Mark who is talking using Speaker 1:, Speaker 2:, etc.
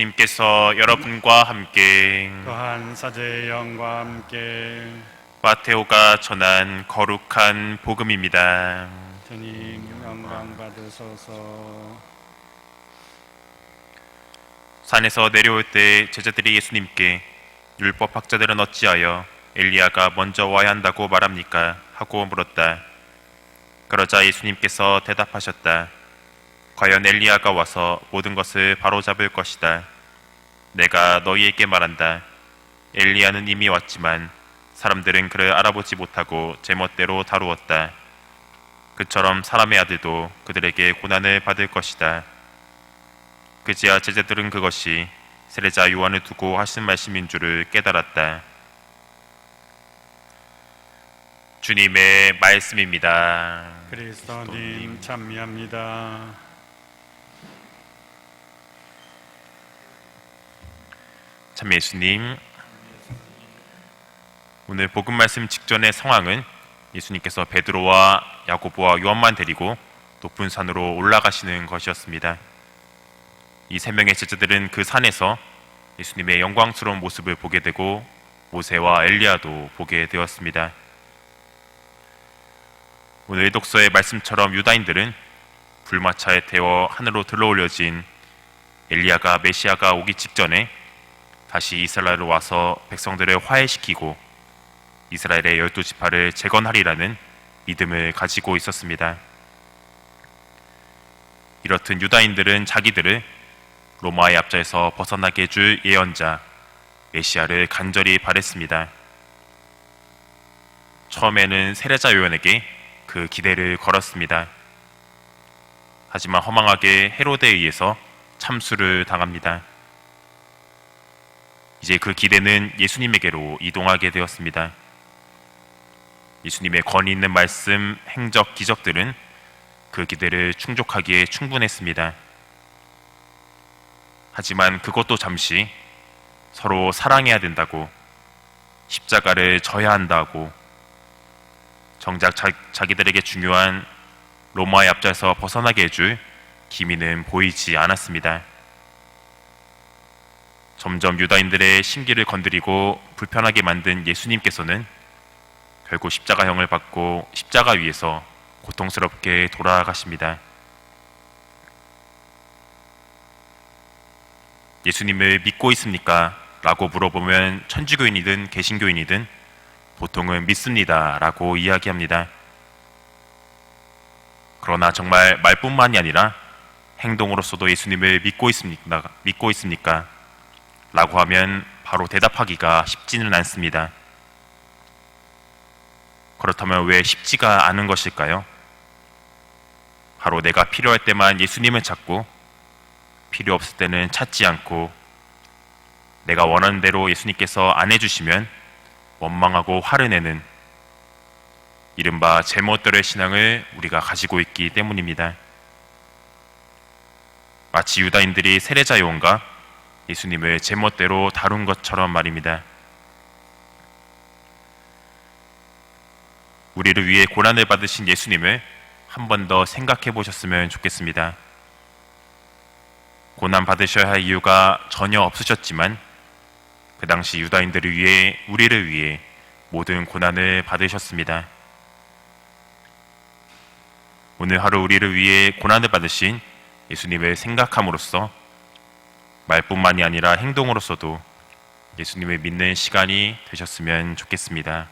Speaker 1: 주님께서 여러분과 함께
Speaker 2: 또한 사제의 영과 함께
Speaker 1: 마테오가 전한 거룩한 복음입니다.
Speaker 2: 주님 영광 받으소서.
Speaker 1: 산에서 내려올 때 제자들이 예수님께 율법 학자들은 어찌하여 엘리야가 먼저 와야 한다고 말합니까? 하고 물었다. 그러자 예수님께서 대답하셨다. 과연 엘리야가 와서 모든 것을 바로잡을 것이다. 내가 너희에게 말한다. 엘리야는 이미 왔지만 사람들은 그를 알아보지 못하고 제멋대로 다루었다. 그처럼 사람의 아들도 그들에게 고난을 받을 것이다. 그제야 제자들은 그것이 세례자 요한을 두고 하신 말씀인 줄을 깨달았다. 주님의 말씀입니다.
Speaker 2: 그리스도님 찬미합니다.
Speaker 1: 참 예수님, 오늘 복음 말씀 직전의 상황은 예수님께서 베드로와 야고보와 요한만 데리고 높은 산으로 올라가시는 것이었습니다. 이 세 명의 제자들은 그 산에서 예수님의 영광스러운 모습을 보게 되고 모세와 엘리야도 보게 되었습니다. 오늘 독서의 말씀처럼 유다인들은 불마차에 태워 하늘로 들어올려진 엘리야가 메시아가 오기 직전에 다시 이스라엘로 와서 백성들을 화해시키고 이스라엘의 12지파를 재건하리라는 믿음을 가지고 있었습니다. 이렇듯 유다인들은 자기들을 로마의 압제에서 벗어나게 해줄 예언자 메시아를 간절히 바랬습니다. 처음에는 세례자 요한에게 그 기대를 걸었습니다. 하지만 허망하게 헤로데에 의해서 참수를 당합니다. 이제 그 기대는 예수님에게로 이동하게 되었습니다. 예수님의 권위 있는 말씀, 행적, 기적들은 그 기대를 충족하기에 충분했습니다. 하지만 그것도 잠시 서로 사랑해야 된다고, 십자가를 져야 한다고, 정작 자기들에게 중요한 로마의 압제에서 벗어나게 해줄 기미는 보이지 않았습니다. 점점 유다인들의 심기를 건드리고 불편하게 만든 예수님께서는 결국 십자가형을 받고 십자가 위에서 고통스럽게 돌아가십니다. 예수님을 믿고 있습니까? 라고 물어보면 천주교인이든 개신교인이든 보통은 믿습니다 라고 이야기합니다. 그러나 정말 말뿐만이 아니라 행동으로서도 예수님을 믿고 있습니까? 라고 하면 바로 대답하기가 쉽지는 않습니다. 그렇다면 왜 쉽지가 않은 것일까요? 바로 내가 필요할 때만 예수님을 찾고 필요 없을 때는 찾지 않고 내가 원하는 대로 예수님께서 안 해주시면 원망하고 화를 내는 이른바 제멋대로의 신앙을 우리가 가지고 있기 때문입니다. 마치 유다인들이 세례자 요한과 예수님을 제멋대로 다룬 것처럼 말입니다. 우리를 위해 고난을 받으신 예수님을 한 번 더 생각해 보셨으면 좋겠습니다. 고난 받으셔야 할 이유가 전혀 없으셨지만 그 당시 유다인들을 위해, 우리를 위해 모든 고난을 받으셨습니다. 오늘 하루 우리를 위해 고난을 받으신 예수님을 생각함으로써 말뿐만이 아니라 행동으로서도 예수님을 믿는 시간이 되셨으면 좋겠습니다.